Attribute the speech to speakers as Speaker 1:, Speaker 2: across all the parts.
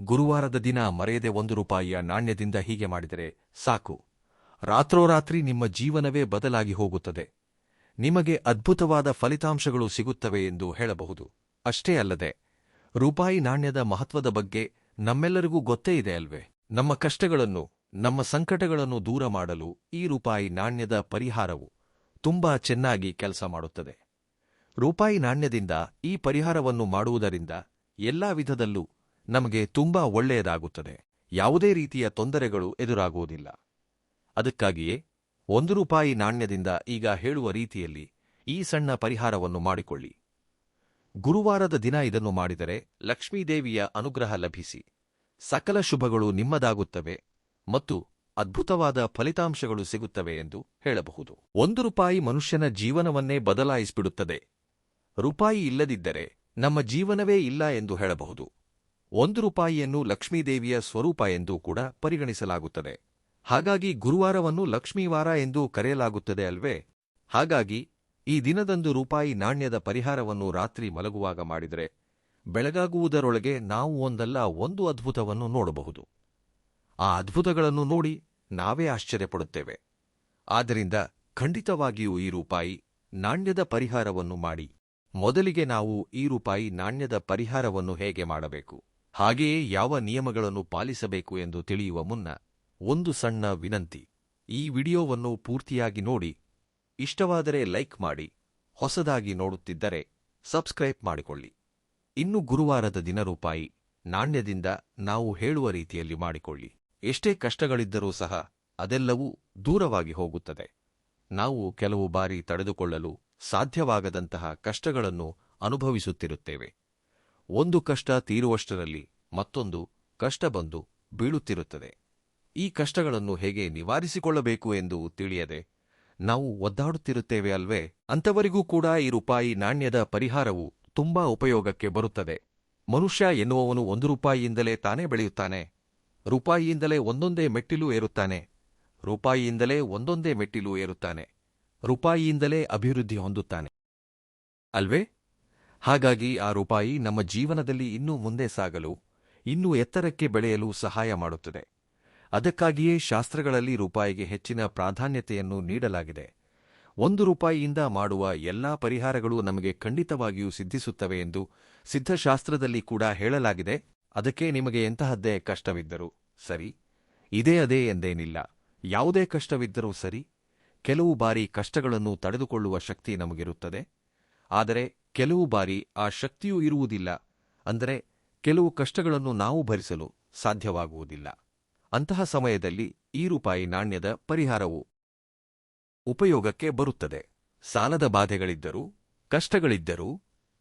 Speaker 1: ಗುರುವಾರದ ದಿನ ಮರೆಯದೆ ₹1 ನಾಣ್ಯದಿಂದ ಹೀಗೆ ಮಾಡಿದರೆ ಸಾಕು, ರಾತ್ರೋರಾತ್ರಿ ನಿಮ್ಮ ಜೀವನವೇ ಬದಲಾಗಿ ಹೋಗುತ್ತದೆ. ನಿಮಗೆ ಅದ್ಭುತವಾದ ಫಲಿತಾಂಶಗಳು ಸಿಗುತ್ತವೆ ಎಂದು ಹೇಳಬಹುದು. ಅಷ್ಟೇ ಅಲ್ಲದೆ ರೂಪಾಯಿ ನಾಣ್ಯದ ಮಹತ್ವದ ಬಗ್ಗೆ ನಮ್ಮೆಲ್ಲರಿಗೂ ಗೊತ್ತೇ ಇದೆ ಅಲ್ವೇ? ನಮ್ಮ ಕಷ್ಟಗಳನ್ನು, ನಮ್ಮ ಸಂಕಟಗಳನ್ನು ದೂರ ಮಾಡಲು ಈ ರೂಪಾಯಿ ನಾಣ್ಯದ ಪರಿಹಾರವು ತುಂಬಾ ಚೆನ್ನಾಗಿ ಕೆಲಸ ಮಾಡುತ್ತದೆ. ರೂಪಾಯಿ ನಾಣ್ಯದಿಂದ ಈ ಪರಿಹಾರವನ್ನು ಮಾಡುವುದರಿಂದ ಎಲ್ಲಾ ವಿಧದಲ್ಲೂ ನಮಗೆ ತುಂಬಾ ಒಳ್ಳೆಯದಾಗುತ್ತದೆ. ಯಾವುದೇ ರೀತಿಯ ತೊಂದರೆಗಳು ಎದುರಾಗುವುದಿಲ್ಲ. ಅದಕ್ಕಾಗಿಯೇ ₹1 ನಾಣ್ಯದಿಂದ ಈಗ ಹೇಳುವ ರೀತಿಯಲ್ಲಿ ಈ ಸಣ್ಣ ಪರಿಹಾರವನ್ನು ಮಾಡಿಕೊಳ್ಳಿ. ಗುರುವಾರದ ದಿನ ಇದನ್ನು ಮಾಡಿದರೆ ಲಕ್ಷ್ಮೀದೇವಿಯ ಅನುಗ್ರಹ ಲಭಿಸಿ ಸಕಲ ಶುಭಗಳು ನಿಮ್ಮದಾಗುತ್ತವೆ ಮತ್ತು ಅದ್ಭುತವಾದ ಫಲಿತಾಂಶಗಳು ಸಿಗುತ್ತವೆ ಎಂದು ಹೇಳಬಹುದು. ₹1 ಮನುಷ್ಯನ ಜೀವನವನ್ನೇ ಬದಲಾಯಿಸಿಬಿಡುತ್ತದೆ. ರೂಪಾಯಿ ಇಲ್ಲದಿದ್ದರೆ ನಮ್ಮ ಜೀವನವೇ ಇಲ್ಲ ಎಂದು ಹೇಳಬಹುದು. ₹1ಯನ್ನು ಲಕ್ಷ್ಮೀದೇವಿಯ ಸ್ವರೂಪ ಎಂದು ಕೂಡ ಪರಿಗಣಿಸಲಾಗುತ್ತದೆ. ಹಾಗಾಗಿ ಗುರುವಾರವನ್ನು ಲಕ್ಷ್ಮೀವಾರ ಎಂದು ಕರೆಯಲಾಗುತ್ತದೆ ಅಲ್ವೇ? ಹಾಗಾಗಿ ಈ ದಿನದಂದು ರೂಪಾಯಿ ನಾಣ್ಯದ ಪರಿಹಾರವನ್ನು ರಾತ್ರಿ ಮಲಗುವಾಗ ಮಾಡಿದರೆ ಬೆಳಗಾಗುವುದರೊಳಗೆ ನಾವು ಒಂದಲ್ಲ ಒಂದು ಅದ್ಭುತವನ್ನು ನೋಡಬಹುದು. ಆ ಅದ್ಭುತಗಳನ್ನು ನೋಡಿ ನಾವೇ ಆಶ್ಚರ್ಯಪಡುತ್ತೇವೆ. ಆದ್ದರಿಂದ ಖಂಡಿತವಾಗಿಯೂ ಈ ರೂಪಾಯಿ ನಾಣ್ಯದ ಪರಿಹಾರವನ್ನು ಮಾಡಿ. ಮೊದಲಿಗೆ ನಾವು ಈ ರೂಪಾಯಿ ನಾಣ್ಯದ ಪರಿಹಾರವನ್ನು ಹೇಗೆ ಮಾಡಬೇಕು, ಹಾಗೆಯೇ ಯಾವ ನಿಯಮಗಳನ್ನು ಪಾಲಿಸಬೇಕು ಎಂದು ತಿಳಿಯುವ ಮುನ್ನ ಒಂದು ಸಣ್ಣ ವಿನಂತಿ. ಈ ವಿಡಿಯೋವನ್ನು ಪೂರ್ತಿಯಾಗಿ ನೋಡಿ. ಇಷ್ಟವಾದರೆ ಲೈಕ್ ಮಾಡಿ. ಹೊಸದಾಗಿ ನೋಡುತ್ತಿದ್ದರೆ ಸಬ್ಸ್ಕ್ರೈಬ್ ಮಾಡಿಕೊಳ್ಳಿ. ಇನ್ನು ಗುರುವಾರದ ದಿನ ರೂಪಾಯಿ ನಾಣ್ಯದಿಂದ ನಾವು ಹೇಳುವ ರೀತಿಯಲ್ಲಿ ಮಾಡಿಕೊಳ್ಳಿ. ಎಷ್ಟೇ ಕಷ್ಟಗಳಿದ್ದರೂ ಸಹ ಅದೆಲ್ಲವೂ ದೂರವಾಗಿ ಹೋಗುತ್ತದೆ. ನಾವು ಕೆಲವು ಬಾರಿ ತಡೆದುಕೊಳ್ಳಲು ಸಾಧ್ಯವಾಗದಂತಹ ಕಷ್ಟಗಳನ್ನು ಅನುಭವಿಸುತ್ತಿರುತ್ತೇವೆ. ಒಂದು ಕಷ್ಟ ತೀರುವಷ್ಟರಲ್ಲಿ ಮತ್ತೊಂದು ಕಷ್ಟ ಬಂದು ಬೀಳುತ್ತಿರುತ್ತದೆ. ಈ ಕಷ್ಟಗಳನ್ನು ಹೇಗೆ ನಿವಾರಿಸಿಕೊಳ್ಳಬೇಕು ಎಂದು ತಿಳಿಯದೆ ನಾವು ಒದ್ದಾಡುತ್ತಿರುತ್ತೇವೆ ಅಲ್ವೇ? ಅಂಥವರಿಗೂ ಕೂಡ ಈ ರೂಪಾಯಿ ನಾಣ್ಯದ ಪರಿಹಾರವು ತುಂಬಾ ಉಪಯೋಗಕ್ಕೆ ಬರುತ್ತದೆ. ಮನುಷ್ಯ ಎನ್ನುವವನು ₹1ಯಿಂದಲೇ ತಾನೇ ಬೆಳೆಯುತ್ತಾನೆ. ರೂಪಾಯಿಯಿಂದಲೇ ಒಂದೊಂದೇ ಮೆಟ್ಟಿಲು ಏರುತ್ತಾನೆ. ರೂಪಾಯಿಯಿಂದಲೇ ಒಂದೊಂದೇ ಮೆಟ್ಟಿಲು ಏರುತ್ತಾನೆ. ರೂಪಾಯಿಯಿಂದಲೇ ಅಭಿವೃದ್ಧಿ ಹೊಂದುತ್ತಾನೆ ಅಲ್ವೇ? ಹಾಗಾಗಿ ಆ ರೂಪಾಯಿ ನಮ್ಮ ಜೀವನದಲ್ಲಿ ಇನ್ನೂ ಮುಂದೆ ಸಾಗಲು, ಇನ್ನೂ ಎತ್ತರಕ್ಕೆ ಬೆಳೆಯಲು ಸಹಾಯ ಮಾಡುತ್ತದೆ. ಅದಕ್ಕಾಗಿಯೇ ಶಾಸ್ತ್ರಗಳಲ್ಲಿ ರೂಪಾಯಿಗೆ ಹೆಚ್ಚಿನ ಪ್ರಾಧಾನ್ಯತೆಯನ್ನು ನೀಡಲಾಗಿದೆ. ₹1ಯಿಂದ ಮಾಡುವ ಎಲ್ಲಾ ಪರಿಹಾರಗಳು ನಮಗೆ ಖಂಡಿತವಾಗಿಯೂ ಸಿದ್ಧಿಸುತ್ತವೆ ಎಂದು ಸಿದ್ಧಶಾಸ್ತ್ರದಲ್ಲಿ ಕೂಡ ಹೇಳಲಾಗಿದೆ. ಅದಕ್ಕೆ ನಿಮಗೆ ಎಂತಹದ್ದೇ ಕಷ್ಟವಿದ್ದರೂ ಸರಿ, ಇದೇ ಅದೇ ಎಂದೇನಿಲ್ಲ. ಯಾವುದೇ ಕಷ್ಟವಿದ್ದರೂ ಸರಿ, ಕೆಲವು ಬಾರಿ ಕಷ್ಟಗಳನ್ನು ತಡೆದುಕೊಳ್ಳುವ ಶಕ್ತಿ ನಮಗಿರುತ್ತದೆ. ಆದರೆ ಕೆಲವು ಬಾರಿ ಆ ಶಕ್ತಿಯೂ ಇರುವುದಿಲ್ಲ. ಅಂದರೆ ಕೆಲವು ಕಷ್ಟಗಳನ್ನು ನಾವು ಭರಿಸಲು ಸಾಧ್ಯವಾಗುವುದಿಲ್ಲ. ಅಂತಹ ಸಮಯದಲ್ಲಿ ಈ ರೂಪಾಯಿ ನಾಣ್ಯದ ಪರಿಹಾರವು ಉಪಯೋಗಕ್ಕೆ ಬರುತ್ತದೆ. ಸಾಲದ ಬಾಧೆಗಳಿದ್ದರೂ, ಕಷ್ಟಗಳಿದ್ದರೂ,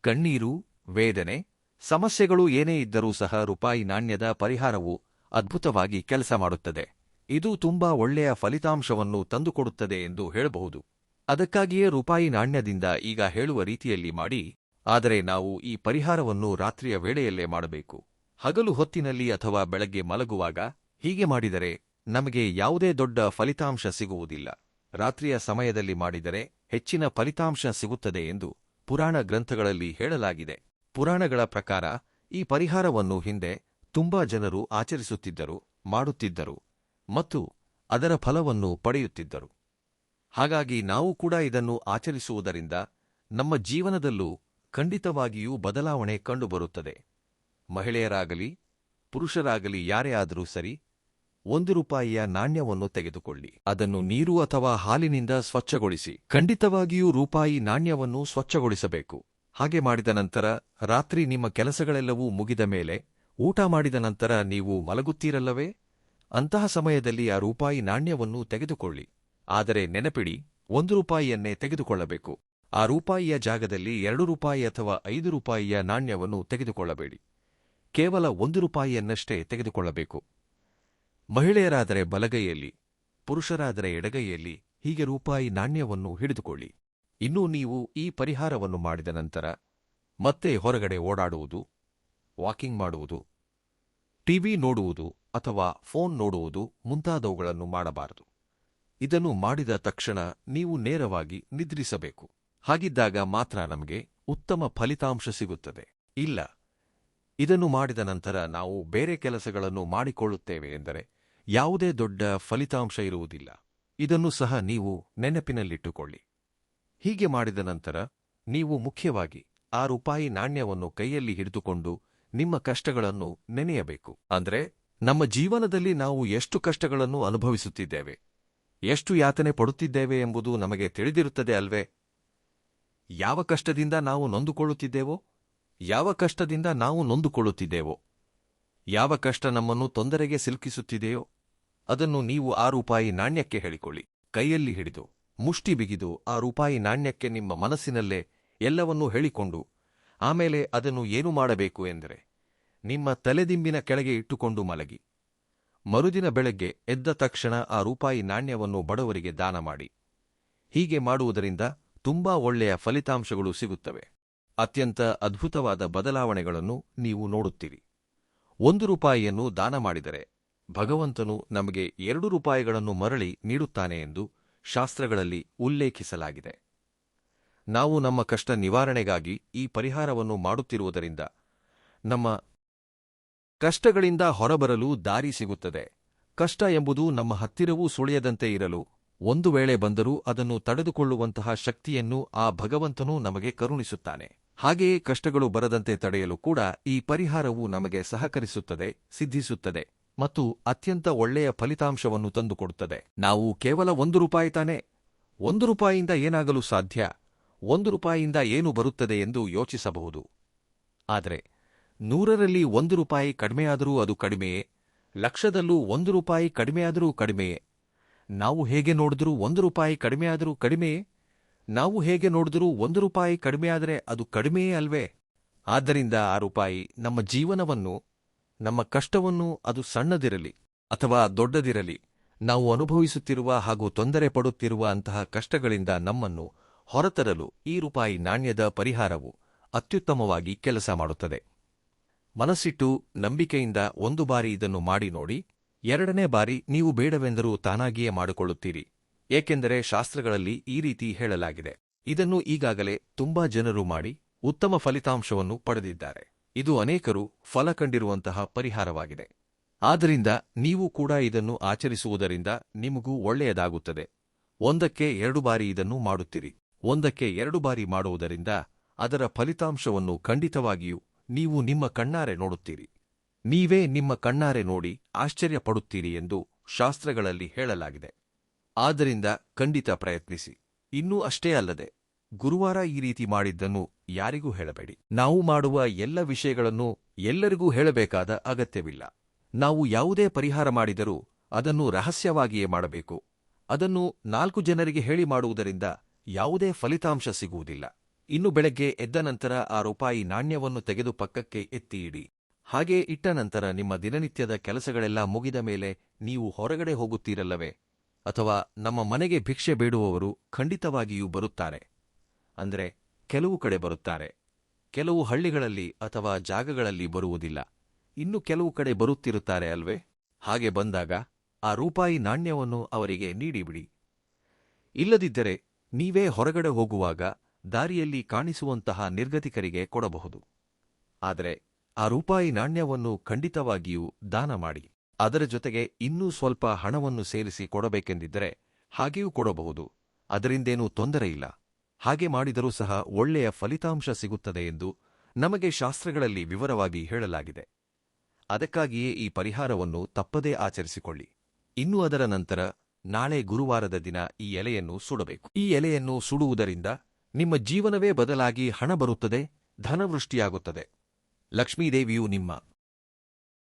Speaker 1: ಕಣ್ಣೀರು, ವೇದನೆ, ಸಮಸ್ಯೆಗಳು ಏನೇ ಇದ್ದರೂ ಸಹ ರೂಪಾಯಿ ನಾಣ್ಯದ ಪರಿಹಾರವು ಅದ್ಭುತವಾಗಿ ಕೆಲಸ ಮಾಡುತ್ತದೆ. ಇದು ತುಂಬಾ ಒಳ್ಳೆಯ ಫಲಿತಾಂಶವನ್ನು ತಂದುಕೊಡುತ್ತದೆ ಎಂದು ಹೇಳಬಹುದು. ಅದಕ್ಕಾಗಿಯೇ ರೂಪಾಯಿ ನಾಣ್ಯದಿಂದ ಈಗ ಹೇಳುವ ರೀತಿಯಲ್ಲಿ ಮಾಡಿ. ಆದರೆ ನಾವು ಈ ಪರಿಹಾರವನ್ನು ರಾತ್ರಿಯ ವೇಳೆಯಲ್ಲೇ ಮಾಡಬೇಕು. ಹಗಲು ಹೊತ್ತಿನಲ್ಲಿ ಅಥವಾ ಬೆಳಗ್ಗೆ ಮಲಗುವಾಗ ಹೀಗೆ ಮಾಡಿದರೆ ನಮಗೆ ಯಾವುದೇ ದೊಡ್ಡ ಫಲಿತಾಂಶ ಸಿಗುವುದಿಲ್ಲ. ರಾತ್ರಿಯ ಸಮಯದಲ್ಲಿ ಮಾಡಿದರೆ ಹೆಚ್ಚಿನ ಫಲಿತಾಂಶ ಸಿಗುತ್ತದೆ ಎಂದು ಪುರಾಣ ಗ್ರಂಥಗಳಲ್ಲಿ ಹೇಳಲಾಗಿದೆ. ಪುರಾಣಗಳ ಪ್ರಕಾರ ಈ ಪರಿಹಾರವನ್ನು ಹಿಂದೆ ತುಂಬಾ ಜನರು ಆಚರಿಸುತ್ತಿದ್ದರು, ಮಾಡುತ್ತಿದ್ದರು ಮತ್ತು ಅದರ ಫಲವನ್ನು ಪಡೆಯುತ್ತಿದ್ದರು. ಹಾಗಾಗಿ ನಾವು ಕೂಡ ಇದನ್ನು ಆಚರಿಸುವುದರಿಂದ ನಮ್ಮ ಜೀವನದಲ್ಲೂ ಖಂಡಿತವಾಗಿಯೂ ಬದಲಾವಣೆ ಕಂಡುಬರುತ್ತದೆ. ಮಹಿಳೆಯರಾಗಲಿ ಪುರುಷರಾಗಲಿ ಯಾರೇ ಆದರೂ ಸರಿ, ₹1 ನಾಣ್ಯವನ್ನು ತೆಗೆದುಕೊಳ್ಳಿ. ಅದನ್ನು ನೀರು ಅಥವಾ ಹಾಲಿನಿಂದ ಸ್ವಚ್ಛಗೊಳಿಸಿ. ಖಂಡಿತವಾಗಿಯೂ ರೂಪಾಯಿ ನಾಣ್ಯವನ್ನು ಸ್ವಚ್ಛಗೊಳಿಸಬೇಕು. ಹಾಗೆ ಮಾಡಿದ ನಂತರ ರಾತ್ರಿ ನಿಮ್ಮ ಕೆಲಸಗಳೆಲ್ಲವೂ ಮುಗಿದ ಮೇಲೆ, ಊಟ ಮಾಡಿದ ನಂತರ ನೀವು ಮಲಗುತ್ತೀರಲ್ಲವೇ? ಅಂತಹ ಸಮಯದಲ್ಲಿ ಆ ರೂಪಾಯಿ ನಾಣ್ಯವನ್ನು ತೆಗೆದುಕೊಳ್ಳಿ. ಆದರೆ ನೆನಪಿಡಿ, ₹1ಯನ್ನೇ ತೆಗೆದುಕೊಳ್ಳಬೇಕು. ಆ ರೂಪಾಯಿಯ ಜಾಗದಲ್ಲಿ ₹2 ಅಥವಾ ₹5 ನಾಣ್ಯವನ್ನು ತೆಗೆದುಕೊಳ್ಳಬೇಡಿ. ಕೇವಲ ₹1ಯನ್ನಷ್ಟೇ ತೆಗೆದುಕೊಳ್ಳಬೇಕು. ಮಹಿಳೆಯರಾದರೆ ಬಲಗೈಯಲ್ಲಿ, ಪುರುಷರಾದರೆ ಎಡಗೈಯಲ್ಲಿ ಹೀಗೆ ರೂಪಾಯಿ ನಾಣ್ಯವನ್ನು ಹಿಡಿದುಕೊಳ್ಳಿ. ಇನ್ನೂ ನೀವು ಈ ಪರಿಹಾರವನ್ನು ಮಾಡಿದ ನಂತರ ಮತ್ತೆ ಹೊರಗಡೆ ಓಡಾಡುವುದು, ವಾಕಿಂಗ್ ಮಾಡುವುದು, ಟಿವಿ ನೋಡುವುದು ಅಥವಾ ಫೋನ್ ನೋಡುವುದು ಮುಂತಾದವುಗಳನ್ನು ಮಾಡಬಾರದು. ಇದನ್ನು ಮಾಡಿದ ತಕ್ಷಣ ನೀವು ನೇರವಾಗಿ ನಿದ್ರಿಸಬೇಕು. ಹಾಗಿದ್ದಾಗ ಮಾತ್ರ ನಮಗೆ ಉತ್ತಮ ಫಲಿತಾಂಶ ಸಿಗುತ್ತದೆ. ಇಲ್ಲ, ಇದನ್ನು ಮಾಡಿದ ನಂತರ ನಾವು ಬೇರೆ ಕೆಲಸಗಳನ್ನು ಮಾಡಿಕೊಳ್ಳುತ್ತೇವೆ ಎಂದರೆ ಯಾವುದೇ ದೊಡ್ಡ ಫಲಿತಾಂಶ ಇರುವುದಿಲ್ಲ. ಇದನ್ನು ಸಹ ನೀವು ನೆನಪಿನಲ್ಲಿಟ್ಟುಕೊಳ್ಳಿ. ಹೀಗೆ ಮಾಡಿದ ನಂತರ ನೀವು ಮುಖ್ಯವಾಗಿ ₹5 ನಾಣ್ಯವನ್ನು ಕೈಯಲ್ಲಿ ಹಿಡಿದುಕೊಂಡು ನಿಮ್ಮ ಕಷ್ಟಗಳನ್ನು ನೆನೆಯಬೇಕು. ಅಂದ್ರೆ ನಮ್ಮ ಜೀವನದಲ್ಲಿ ನಾವು ಎಷ್ಟು ಕಷ್ಟಗಳನ್ನು ಅನುಭವಿಸುತ್ತಿದ್ದೇವೆ, ಎಷ್ಟು ಯಾತನೆ ಪಡುತ್ತಿದ್ದೇವೆ ಎಂಬುದು ನಮಗೆ ತಿಳಿದಿರುತ್ತದೆ ಅಲ್ವೇ? ಯಾವ ಕಷ್ಟದಿಂದ ನಾವು ನೊಂದುಕೊಳ್ಳುತ್ತಿದ್ದೇವೋ, ಯಾವ ಕಷ್ಟ ನಮ್ಮನ್ನು ತೊಂದರೆಗೆ ಸಿಲುಕಿಸುತ್ತಿದೆಯೋ ಅದನ್ನು ನೀವು ₹6 ನಾಣ್ಯಕ್ಕೆ ಹೇಳಿಕೊಳ್ಳಿ. ಕೈಯಲ್ಲಿ ಹಿಡಿದು ಮುಷ್ಟಿ ಬಿಗಿದು ₹6 ನಾಣ್ಯಕ್ಕೆ ನಿಮ್ಮ ಮನಸ್ಸಿನಲ್ಲೇ ಎಲ್ಲವನ್ನೂ ಹೇಳಿಕೊಂಡು ಆಮೇಲೆ ಅದನ್ನು ಏನು ಮಾಡಬೇಕು ಎಂದರೆ ನಿಮ್ಮ ತಲೆದಿಂಬಿನ ಕೆಳಗೆ ಇಟ್ಟುಕೊಂಡು ಮಲಗಿ. ಮರುದಿನ ಬೆಳಗ್ಗೆ ಎದ್ದ ತಕ್ಷಣ ₹6 ನಾಣ್ಯವನ್ನು ಬಡವರಿಗೆ ದಾನ ಮಾಡಿ. ಹೀಗೆ ಮಾಡುವುದರಿಂದ ತುಂಬಾ ಒಳ್ಳೆಯ ಫಲಿತಾಂಶಗಳು ಸಿಗುತ್ತವೆ. ಅತ್ಯಂತ ಅದ್ಭುತವಾದ ಬದಲಾವಣೆಗಳನ್ನು ನೀವು ನೋಡುತ್ತೀರಿ. ₹1 ದಾನ ಮಾಡಿದರೆ ಭಗವಂತನು ನಮಗೆ ₹2 ಮರಳಿ ನೀಡುತ್ತಾನೆ ಎಂದು ಶಾಸ್ತ್ರಗಳಲ್ಲಿ ಉಲ್ಲೇಖಿಸಲಾಗಿದೆ. ನಾವು ನಮ್ಮ ಕಷ್ಟ ನಿವಾರಣೆಗಾಗಿ ಈ ಪರಿಹಾರವನ್ನು ಮಾಡುತ್ತಿರುವುದರಿಂದ ನಮ್ಮ ಕಷ್ಟಗಳಿಂದ ಹೊರಬರಲು ದಾರಿ ಸಿಗುತ್ತದೆ. ಕಷ್ಟ ಎಂಬುದು ನಮ್ಮ ಹತ್ತಿರವೂ ಸುಳಿಯದಂತೆ ಇರಲು, ಒಂದು ವೇಳೆ ಬಂದರೂ ಅದನ್ನು ತಡೆದುಕೊಳ್ಳುವಂತಹ ಶಕ್ತಿಯನ್ನು ಆ ಭಗವಂತನು ನಮಗೆ ಕರುಣಿಸುತ್ತಾನೆ. ಹಾಗೆಯೇ ಕಷ್ಟಗಳು ಬರದಂತೆ ತಡೆಯಲು ಕೂಡ ಈ ಪರಿಹಾರವು ನಮಗೆ ಸಹಕರಿಸುತ್ತದೆ, ಸಿದ್ಧಿಸುತ್ತದೆ ಮತ್ತು ಅತ್ಯಂತ ಒಳ್ಳೆಯ ಫಲಿತಾಂಶವನ್ನು ತಂದುಕೊಡುತ್ತದೆ. ನಾವು ಕೇವಲ ₹1 ತಾನೇ, ₹1ಯಿಂದ ಏನಾಗಲು ಸಾಧ್ಯ, ₹1ಯಿಂದ ಏನು ಬರುತ್ತದೆ ಎಂದು ಯೋಚಿಸಬಹುದು. ಆದರೆ 100ರಲ್ಲಿ ₹1 ಕಡಿಮೆಯಾದರೂ ಅದು ಕಡಿಮೆಯೇ, ಲಕ್ಷದಲ್ಲೂ ₹1 ಕಡಿಮೆಯಾದರೂ ಕಡಿಮೆಯೇ. ನಾವು ಹೇಗೆ ನೋಡಿದರೂ ₹1 ಕಡಿಮೆಯಾದರೂ ಕಡಿಮೆಯೇ, ನಾವು ಹೇಗೆ ನೋಡಿದರೂ ₹1 ಕಡಿಮೆಯಾದರೆ ಅದು ಕಡಿಮೆಯೇ ಅಲ್ವೇ? ಆದ್ದರಿಂದ ₹6 ನಮ್ಮ ಜೀವನವನ್ನು, ನಮ್ಮ ಕಷ್ಟವನ್ನು, ಅದು ಸಣ್ಣದಿರಲಿ ಅಥವಾ ದೊಡ್ಡದಿರಲಿ, ನಾವು ಅನುಭವಿಸುತ್ತಿರುವ ಹಾಗೂ ತೊಂದರೆ ಪಡುತ್ತಿರುವ ಅಂತಹ ಕಷ್ಟಗಳಿಂದ ನಮ್ಮನ್ನು ಹೊರತರಲು ಈ ₹1 ನಾಣ್ಯದ ಪರಿಹಾರವು ಅತ್ಯುತ್ತಮವಾಗಿ ಕೆಲಸ ಮಾಡುತ್ತದೆ. ಮನಸ್ಸಿಟ್ಟು ನಂಬಿಕೆಯಿಂದ ಒಂದು ಬಾರಿ ಇದನ್ನು ಮಾಡಿ ನೋಡಿ. 2ನೇ ಬಾರಿ ನೀವು ಬೇಡವೆಂದರೂ ತಾನಾಗಿಯೇ ಮಾಡಿಕೊಳ್ಳುತ್ತೀರಿ. ಏಕೆಂದರೆ ಶಾಸ್ತ್ರಗಳಲ್ಲಿ ಈ ರೀತಿ ಹೇಳಲಾಗಿದೆ. ಇದನ್ನು ಈಗಾಗಲೇ ತುಂಬಾ ಜನರು ಮಾಡಿ ಉತ್ತಮ ಫಲಿತಾಂಶವನ್ನು ಪಡೆದಿದ್ದಾರೆ. ಇದು ಅನೇಕರು ಫಲ ಕಂಡಿರುವಂತಹ ಪರಿಹಾರವಾಗಿದೆ. ಆದ್ದರಿಂದ ನೀವು ಕೂಡ ಇದನ್ನು ಆಚರಿಸುವುದರಿಂದ ನಿಮಗೂ ಒಳ್ಳೆಯದಾಗುತ್ತದೆ. 1ಕ್ಕೆ 2 ಬಾರಿ ಇದನ್ನು ಮಾಡುತ್ತೀರಿ. 1ಕ್ಕೆ 2 ಬಾರಿ ಮಾಡುವುದರಿಂದ ಅದರ ಫಲಿತಾಂಶವನ್ನು ಖಂಡಿತವಾಗಿಯೂ ನೀವು ನಿಮ್ಮ ಕಣ್ಣಾರೆ ನೋಡುತ್ತೀರಿ. ನೀವೇ ನಿಮ್ಮ ಕಣ್ಣಾರೆ ನೋಡಿ ಆಶ್ಚರ್ಯಪಡುತ್ತೀರಿ ಎಂದು ಶಾಸ್ತ್ರಗಳಲ್ಲಿ ಹೇಳಲಾಗಿದೆ. ಆದ್ದರಿಂದ ಖಂಡಿತ ಪ್ರಯತ್ನಿಸಿ. ಇನ್ನೂ ಅಷ್ಟೇ ಅಲ್ಲದೆ ಗುರುವಾರ ಈ ರೀತಿ ಮಾಡಿದ್ದನ್ನು ಯಾರಿಗೂ ಹೇಳಬೇಡಿ. ನಾವು ಮಾಡುವ ಎಲ್ಲ ವಿಷಯಗಳನ್ನು ಎಲ್ಲರಿಗೂ ಹೇಳಬೇಕಾದ ಅಗತ್ಯವಿಲ್ಲ. ನಾವು ಯಾವುದೇ ಪರಿಹಾರ ಮಾಡಿದರೂ ಅದನ್ನು ರಹಸ್ಯವಾಗಿಯೇ ಮಾಡಬೇಕು. ಅದನ್ನು 4 ಜನರಿಗೆ ಹೇಳಿ ಮಾಡುವುದರಿಂದ ಯಾವುದೇ ಫಲಿತಾಂಶ ಸಿಗುವುದಿಲ್ಲ. ಇನ್ನು ಬೆಳಗ್ಗೆ ಎದ್ದ ನಂತರ ₹6 ನಾಣ್ಯವನ್ನು ತೆಗೆದು ಪಕ್ಕಕ್ಕೆ ಎತ್ತಿ ಇಡಿ. ಹಾಗೆ ಇಟ್ಟ ನಂತರ ನಿಮ್ಮ ದಿನನಿತ್ಯದ ಕೆಲಸಗಳೆಲ್ಲ ಮುಗಿದ ಮೇಲೆ ನೀವು ಹೊರಗಡೆ ಹೋಗುತ್ತೀರಲ್ಲವೇ, ಅಥವಾ ನಮ್ಮ ಮನೆಗೆ ಭಿಕ್ಷೆ ಬೇಡುವವರು ಖಂಡಿತವಾಗಿಯೂ ಬರುತ್ತಾರೆ. ಅಂದ್ರೆ ಕೆಲವು ಕಡೆ ಬರುತ್ತಾರೆ, ಕೆಲವು ಹಳ್ಳಿಗಳಲ್ಲಿ ಅಥವಾ ಜಾಗಗಳಲ್ಲಿ ಬರುವುದಿಲ್ಲ, ಇನ್ನು ಕೆಲವು ಕಡೆ ಬರುತ್ತಿರುತ್ತಾರೆ ಅಲ್ವೇ? ಹಾಗೆ ಬಂದಾಗ ₹6 ನಾಣ್ಯವನ್ನು ಅವರಿಗೆ ನೀಡಿಬಿಡಿ. ಇಲ್ಲದಿದ್ದರೆ ನೀವೇ ಹೊರಗಡೆ ಹೋಗುವಾಗ ದಾರಿಯಲ್ಲಿ ಕಾಣಿಸುವಂತಹ ನಿರ್ಗತಿಕರಿಗೆ ಕೊಡಬಹುದು. ಆದರೆ ₹6 ನಾಣ್ಯವನ್ನು ಖಂಡಿತವಾಗಿಯೂ ದಾನ ಮಾಡಿ. ಅದರ ಜೊತೆಗೆ ಇನ್ನೂ ಸ್ವಲ್ಪ ಹಣವನ್ನು ಸೇರಿಸಿ ಕೊಡಬೇಕೆಂದಿದ್ದರೆ ಹಾಗೆಯೂ ಕೊಡಬಹುದು. ಅದರಿಂದೇನೂ ತೊಂದರೆಯಿಲ್ಲ. ಹಾಗೆ ಮಾಡಿದರೂ ಸಹ ಒಳ್ಳೆಯ ಫಲಿತಾಂಶ ಸಿಗುತ್ತದೆ ಎಂದು ನಮಗೆ ಶಾಸ್ತ್ರಗಳಲ್ಲಿ ವಿವರವಾಗಿ ಹೇಳಲಾಗಿದೆ. ಅದಕ್ಕಾಗಿಯೇ ಈ ಪರಿಹಾರವನ್ನು ತಪ್ಪದೇ ಆಚರಿಸಿಕೊಳ್ಳಿ. ಇನ್ನು ಅದರ ನಂತರ ನಾಳೆ ಗುರುವಾರದ ದಿನ ಈ ಎಲೆಯನ್ನು ಸುಡಬೇಕು. ಈ ಎಲೆಯನ್ನು ಸುಡುವುದರಿಂದ ನಿಮ್ಮ ಜೀವನವೇ ಬದಲಾಗಿ ಹಣ ಬರುತ್ತದೆ, ಧನವೃಷ್ಟಿಯಾಗುತ್ತದೆ. ಲಕ್ಷ್ಮೀದೇವಿಯು ನಿಮ್ಮ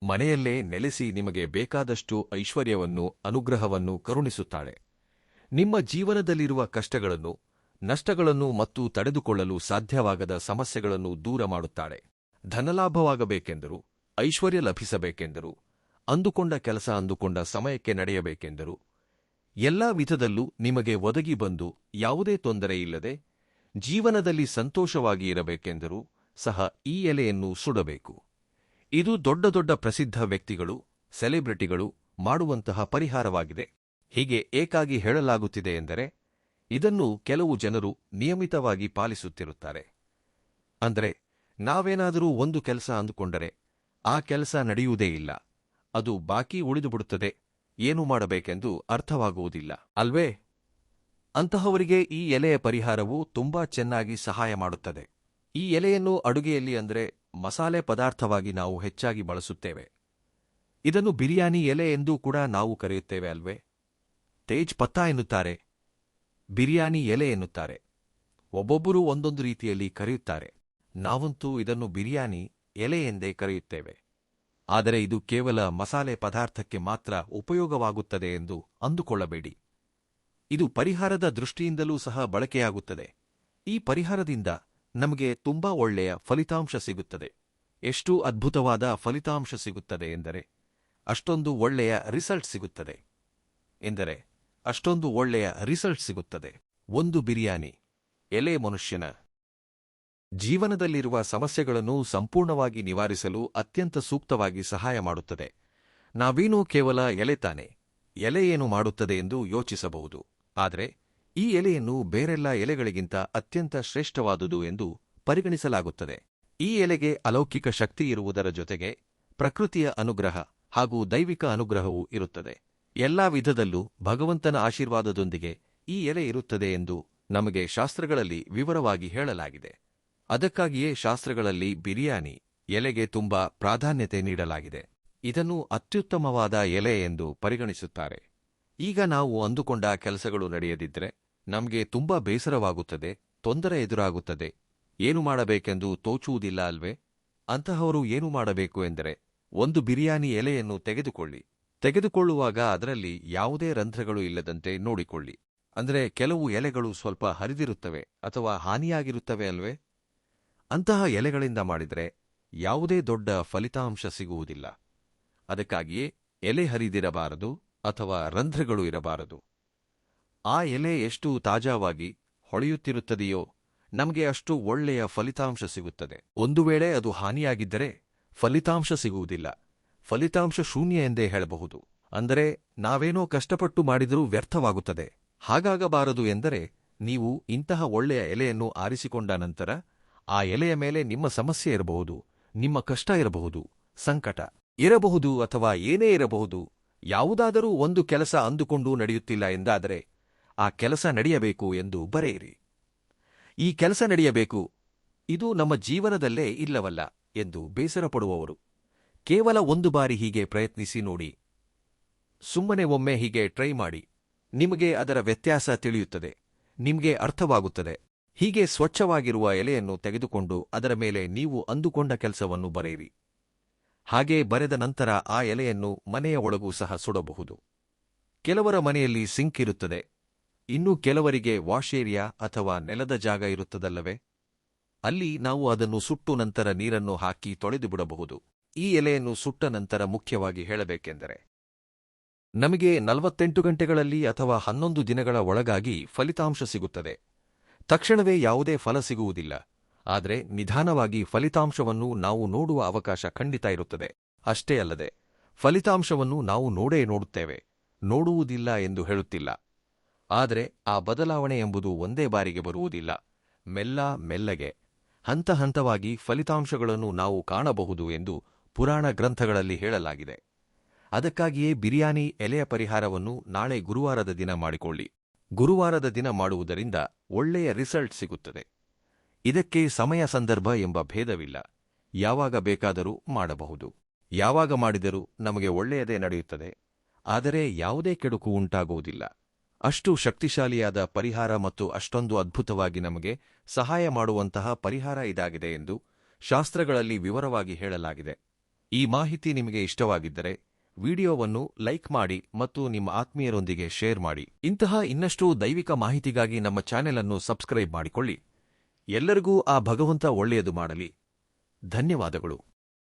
Speaker 1: ಮನೆಯಲ್ಲೇ ನೆಲೆಸಿ ನಿಮಗೆ ಬೇಕಾದಷ್ಟು ಐಶ್ವರ್ಯವನ್ನು, ಅನುಗ್ರಹವನ್ನು ಕರುಣಿಸುತ್ತಾಳೆ. ನಿಮ್ಮ ಜೀವನದಲ್ಲಿರುವ ಕಷ್ಟಗಳನ್ನು, ನಷ್ಟಗಳನ್ನು ಮತ್ತು ತಡೆದುಕೊಳ್ಳಲು ಸಾಧ್ಯವಾಗದ ಸಮಸ್ಯೆಗಳನ್ನು ದೂರ ಮಾಡುತ್ತಾಳೆ. ಧನಲಾಭವಾಗಬೇಕೆಂದರೂ, ಐಶ್ವರ್ಯ ಲಭಿಸಬೇಕೆಂದರೂ, ಅಂದುಕೊಂಡ ಕೆಲಸ ಅಂದುಕೊಂಡ ಸಮಯಕ್ಕೆ ನಡೆಯಬೇಕೆಂದರೂ, ಎಲ್ಲಾ ವಿಧದಲ್ಲೂ ನಿಮಗೆ ಒದಗಿ ಬಂದು ಯಾವುದೇ ತೊಂದರೆಯಿಲ್ಲದೆ ಜೀವನದಲ್ಲಿ ಸಂತೋಷವಾಗಿ ಇರಬೇಕೆಂದರೂ ಸಹ ಈ ಎಲೆಯನ್ನು ಸುಡಬೇಕು. ಇದು ದೊಡ್ಡ ದೊಡ್ಡ ಪ್ರಸಿದ್ಧ ವ್ಯಕ್ತಿಗಳು, ಸೆಲೆಬ್ರಿಟಿಗಳು ಮಾಡುವಂತಹ ಪರಿಹಾರವಾಗಿದೆ. ಹೀಗೆ ಏಕಾಗಿ ಹೇಳಲಾಗುತ್ತಿದೆ ಎಂದರೆ ಇದನ್ನು ಕೆಲವು ಜನರು ನಿಯಮಿತವಾಗಿ ಪಾಲಿಸುತ್ತಿರುತ್ತಾರೆ. ಅಂದರೆ ನಾವೇನಾದರೂ ಒಂದು ಕೆಲಸ ಅಂದುಕೊಂಡರೆ ಆ ಕೆಲಸ ನಡೆಯುವುದೇ ಇಲ್ಲ, ಅದು ಬಾಕಿ ಉಳಿದುಬಿಡುತ್ತದೆ, ಏನು ಮಾಡಬೇಕೆಂದು ಅರ್ಥವಾಗುವುದಿಲ್ಲ ಅಲ್ವೇ? ಅಂತಹವರಿಗೆ ಈ ಎಲೆಯ ಪರಿಹಾರವು ತುಂಬಾ ಚೆನ್ನಾಗಿ ಸಹಾಯ ಮಾಡುತ್ತದೆ. ಈ ಎಲೆಯನ್ನು ಅಡುಗೆಯಲ್ಲಿ ಅಂದರೆ ಮಸಾಲೆ ಪದಾರ್ಥವಾಗಿ ನಾವು ಹೆಚ್ಚಾಗಿ ಬಳಸುತ್ತೇವೆ. ಇದನ್ನು ಬಿರಿಯಾನಿ ಎಲೆ ಎಂದೂ ಕೂಡ ನಾವು ಕರೆಯುತ್ತೇವೆ ಅಲ್ವೇ? ತೇಜ್ ಪತ್ತಾ ಎನ್ನುತ್ತಾರೆ, ಬಿರಿಯಾನಿ ಎಲೆ ಎನ್ನುತ್ತಾರೆ. ಒಬ್ಬೊಬ್ಬರೂ ಒಂದೊಂದು ರೀತಿಯಲ್ಲಿ ಕರೆಯುತ್ತಾರೆ. ನಾವಂತೂ ಇದನ್ನು ಬಿರಿಯಾನಿ ಎಲೆ ಎಂದೇ ಕರೆಯುತ್ತೇವೆ. ಆದರೆ ಇದು ಕೇವಲ ಮಸಾಲೆ ಪದಾರ್ಥಕ್ಕೆ ಮಾತ್ರ ಉಪಯೋಗವಾಗುತ್ತದೆ ಎಂದು ಅಂದುಕೊಳ್ಳಬೇಡಿ. ಇದು ಪರಿಹಾರದ ದೃಷ್ಟಿಯಿಂದಲೂ ಸಹ ಬಳಕೆಯಾಗುತ್ತದೆ. ಈ ಪರಿಹಾರದಿಂದ ನಮಗೆ ತುಂಬಾ ಒಳ್ಳೆಯ ಫಲಿತಾಂಶ ಸಿಗುತ್ತದೆ. ಎಷ್ಟು ಅದ್ಭುತವಾದ ಫಲಿತಾಂಶ ಸಿಗುತ್ತದೆ ಎಂದರೆ ಅಷ್ಟೊಂದು ಒಳ್ಳೆಯ ರಿಸಲ್ಟ್ ಸಿಗುತ್ತದೆ. ಒಂದು ಬಿರಿಯಾನಿ ಎಲೆ ಮನುಷ್ಯನ ಜೀವನದಲ್ಲಿರುವ ಸಮಸ್ಯೆಗಳನ್ನು ಸಂಪೂರ್ಣವಾಗಿ ನಿವಾರಿಸಲು ಅತ್ಯಂತ ಸೂಕ್ತವಾಗಿ ಸಹಾಯ ಮಾಡುತ್ತದೆ. ನಾವೇನೂ ಕೇವಲ ಎಲೆ ತಾನೆ, ಎಲೆ ಏನು ಮಾಡುತ್ತದೆ ಎಂದು ಯೋಚಿಸಬಹುದು. ಆದರೆ ಈ ಎಲೆಯನ್ನು ಬೇರೆಲ್ಲ ಎಲೆಗಳಿಗಿಂತ ಅತ್ಯಂತ ಶ್ರೇಷ್ಠವಾದುದು ಎಂದು ಪರಿಗಣಿಸಲಾಗುತ್ತದೆ. ಈ ಎಲೆಗೆ ಅಲೌಕಿಕ ಶಕ್ತಿ ಇರುವುದರ ಜೊತೆಗೆ ಪ್ರಕೃತಿಯ ಅನುಗ್ರಹ ಹಾಗೂ ದೈವಿಕ ಅನುಗ್ರಹವೂ ಇರುತ್ತದೆ. ಎಲ್ಲಾ ವಿಧದಲ್ಲೂ ಭಗವಂತನ ಆಶೀರ್ವಾದದೊಂದಿಗೆ ಈ ಎಲೆ ಇರುತ್ತದೆ ಎಂದು ನಮಗೆ ಶಾಸ್ತ್ರಗಳಲ್ಲಿ ವಿವರವಾಗಿ ಹೇಳಲಾಗಿದೆ. ಅದಕ್ಕಾಗಿಯೇ ಶಾಸ್ತ್ರಗಳಲ್ಲಿ ಬಿರಿಯಾನಿ ಎಲೆಗೆ ತುಂಬಾ ಪ್ರಾಧಾನ್ಯತೆ ನೀಡಲಾಗಿದೆ. ಇದನ್ನು ಅತ್ಯುತ್ತಮವಾದ ಎಲೆ ಎಂದು ಪರಿಗಣಿಸುತ್ತಾರೆ. ಈಗ ನಾವು ಅಂದುಕೊಂಡ ಕೆಲಸಗಳು ನಡೆಯದಿದ್ದರೆ ನಮಗೆ ತುಂಬಾ ಬೇಸರವಾಗುತ್ತದೆ, ತೊಂದರೆ ಎದುರಾಗುತ್ತದೆ, ಏನು ಮಾಡಬೇಕೆಂದು ತೋಚುವುದಿಲ್ಲ ಅಲ್ವೇ? ಅಂತಹವರು ಏನು ಮಾಡಬೇಕು ಎಂದರೆ ಒಂದು ಬಿರಿಯಾನಿ ಎಲೆಯನ್ನು ತೆಗೆದುಕೊಳ್ಳುವಾಗ ಅದರಲ್ಲಿ ಯಾವುದೇ ರಂಧ್ರಗಳು ಇಲ್ಲದಂತೆ ನೋಡಿಕೊಳ್ಳಿ. ಅಂದರೆ ಕೆಲವು ಎಲೆಗಳು ಸ್ವಲ್ಪ ಹರಿದಿರುತ್ತವೆ ಅಥವಾ ಹಾನಿಯಾಗಿರುತ್ತವೆ ಅಲ್ವೇ? ಅಂತಹ ಎಲೆಗಳಿಂದ ಮಾಡಿದರೆ ಯಾವುದೇ ದೊಡ್ಡ ಫಲಿತಾಂಶ ಸಿಗುವುದಿಲ್ಲ. ಅದಕ್ಕಾಗಿಯೇ ಎಲೆ ಹರಿದಿರಬಾರದು ಅಥವಾ ರಂಧ್ರಗಳು ಇರಬಾರದು. ಆ ಎಲೆ ಎಷ್ಟು ತಾಜಾವಾಗಿ ಹೊಳೆಯುತ್ತಿರುತ್ತದೆಯೋ ನಮಗೆ ಅಷ್ಟು ಒಳ್ಳೆಯ ಫಲಿತಾಂಶ ಸಿಗುತ್ತದೆ. ಒಂದು ವೇಳೆ ಅದು ಹಾನಿಯಾಗಿದ್ದರೆ ಫಲಿತಾಂಶ ಸಿಗುವುದಿಲ್ಲ, ಫಲಿತಾಂಶ ಶೂನ್ಯ ಎಂದೇ ಹೇಳಬಹುದು. ಅಂದರೆ ನಾವೇನೋ ಕಷ್ಟಪಟ್ಟು ಮಾಡಿದರೂ ವ್ಯರ್ಥವಾಗುತ್ತದೆ. ಹಾಗಾಗಬಾರದು ಎಂದರೆ ನೀವು ಇಂತಹ ಒಳ್ಳೆಯ ಎಲೆಯನ್ನು ಆರಿಸಿಕೊಂಡ ನಂತರ ಆ ಎಲೆಯ ಮೇಲೆ ನಿಮ್ಮ ಸಮಸ್ಯೆ ಇರಬಹುದು, ನಿಮ್ಮ ಕಷ್ಟ ಇರಬಹುದು, ಸಂಕಟ ಇರಬಹುದು ಅಥವಾ ಏನೇ ಇರಬಹುದು, ಯಾವುದಾದರೂ ಒಂದು ಕೆಲಸ ಅಂದುಕೊಂಡು ನಡೆಯುತ್ತಿಲ್ಲ ಎಂದಾದರೆ ಆ ಕೆಲಸ ನಡೆಯಬೇಕು ಎಂದು ಬರೆಯಿರಿ. ಈ ಕೆಲಸ ನಡೆಯಬೇಕು, ಇದು ನಮ್ಮ ಜೀವನದಲ್ಲೇ ಇಲ್ಲವಲ್ಲ ಎಂದು ಬೇಸರಪಡುವವರು ಕೇವಲ ಒಂದು ಬಾರಿ ಹೀಗೆ ಪ್ರಯತ್ನಿಸಿ ನೋಡಿ. ಸುಮ್ಮನೆ ಒಮ್ಮೆ ಹೀಗೆ ಟ್ರೈ ಮಾಡಿ, ನಿಮಗೆ ಅದರ ವ್ಯತ್ಯಾಸ ತಿಳಿಯುತ್ತದೆ, ನಿಮಗೆ ಅರ್ಥವಾಗುತ್ತದೆ. ಹೀಗೆ ಸ್ವಚ್ಛವಾಗಿರುವ ಎಲೆಯನ್ನು ತೆಗೆದುಕೊಂಡು ಅದರ ಮೇಲೆ ನೀವು ಅಂದುಕೊಂಡ ಕೆಲಸವನ್ನು ಬರೆಯಿರಿ. ಹಾಗೆ ಬರೆದ ನಂತರ ಆ ಎಲೆಯನ್ನು ಮನೆಯ ಒಳಗೂ ಸಹ ಸುಡಬಹುದು. ಕೆಲವರ ಮನೆಯಲ್ಲಿ ಸಿಂಕ್ ಇರುತ್ತದೆ, ಇನ್ನು ಕೆಲವರಿಗೆ ವಾಶ್ ಏರಿಯಾ ಅಥವಾ ನೆಲದ ಜಾಗ ಇರುತ್ತದಲ್ಲವೇ? ಅಲ್ಲಿ ನಾವು ಅದನ್ನು ಸುಟ್ಟು ನಂತರ ನೀರನ್ನು ಹಾಕಿ ತೊಳೆದು ಬಿಡಬಹುದು. ಈ ಎಲೆಯನ್ನು ಸುಟ್ಟ ನಂತರ ಮುಖ್ಯವಾಗಿ ಹೇಳಬೇಕೆಂದರೆ ನಮಗೆ 48 ಗಂಟೆಗಳಲ್ಲಿ ಅಥವಾ 11 ದಿನಗಳ ಒಳಗಾಗಿ ಫಲಿತಾಂಶ ಸಿಗುತ್ತದೆ. ತಕ್ಷಣವೇ ಯಾವುದೇ ಫಲ ಸಿಗುವುದಿಲ್ಲ, ಆದರೆ ನಿಧಾನವಾಗಿ ಫಲಿತಾಂಶವನ್ನು ನಾವು ನೋಡುವ ಅವಕಾಶ ಖಂಡಿತ ಇರುತ್ತದೆ. ಅಷ್ಟೇ ಅಲ್ಲದೆ ಫಲಿತಾಂಶವನ್ನು ನಾವು ನೋಡುತ್ತೇವೆ, ನೋಡುವುದಿಲ್ಲ ಎಂದು ಹೇಳುತ್ತಿಲ್ಲ. ಆದರೆ ಆ ಬದಲಾವಣೆ ಎಂಬುದು ಒಂದೇ ಬಾರಿಗೆ ಬರುವುದಿಲ್ಲ. ಮೆಲ್ಲಗೆ ಹಂತ ಹಂತವಾಗಿ ಫಲಿತಾಂಶಗಳನ್ನು ನಾವು ಕಾಣಬಹುದು ಎಂದು ಪುರಾಣ ಗ್ರಂಥಗಳಲ್ಲಿ ಹೇಳಲಾಗಿದೆ. ಅದಕ್ಕಾಗಿಯೇ ಬಿರಿಯಾನಿ ಎಲೆಯ ಪರಿಹಾರವನ್ನು ನಾಳೆ ಗುರುವಾರದ ದಿನ ಮಾಡಿಕೊಳ್ಳಿ. ಗುರುವಾರದ ದಿನ ಮಾಡುವುದರಿಂದ ಒಳ್ಳೆಯ ರಿಸಲ್ಟ್ ಸಿಗುತ್ತದೆ. ಇದಕ್ಕೆ ಸಮಯ ಸಂದರ್ಭ ಎಂಬ ಭೇದವಿಲ್ಲ, ಯಾವಾಗ ಬೇಕಾದರೂ ಮಾಡಬಹುದು. ಯಾವಾಗ ಮಾಡಿದರೂ ನಮಗೆ ಒಳ್ಳೆಯದೇ ನಡೆಯುತ್ತದೆ, ಆದರೆ ಯಾವುದೇ ಕೆಡುಕು ಉಂಟಾಗುವುದಿಲ್ಲ. ಅಷ್ಟು ಶಕ್ತಿಶಾಲಿಯಾದ ಪರಿಹಾರ ಮತ್ತು ಅಷ್ಟೊಂದು ಅದ್ಭುತವಾಗಿ ನಮಗೆ ಸಹಾಯ ಮಾಡುವಂತಹ ಪರಿಹಾರ ಇದಾಗಿದೆ ಎಂದು ಶಾಸ್ತ್ರಗಳಲ್ಲಿ ವಿವರವಾಗಿ ಹೇಳಲಾಗಿದೆ. ಈ ಮಾಹಿತಿ ನಿಮಗೆ ಇಷ್ಟವಾಗಿದ್ದರೆ ವಿಡಿಯೋವನ್ನು ಲೈಕ್ ಮಾಡಿ ಮತ್ತು ನಿಮ್ಮ ಆತ್ಮೀಯರೊಂದಿಗೆ ಶೇರ್ ಮಾಡಿ. ಇಂತಹ ಇನ್ನಷ್ಟು ದೈವಿಕ ಮಾಹಿತಿಗಾಗಿ ನಮ್ಮ ಚಾನೆಲ್ ಅನ್ನು ಸಬ್ಸ್ಕ್ರೈಬ್ ಮಾಡಿಕೊಳ್ಳಿ. ಎಲ್ಲರಿಗೂ ಆ ಭಗವಂತ ಒಳ್ಳೆಯದು ಮಾಡಲಿ. ಧನ್ಯವಾದಗಳು.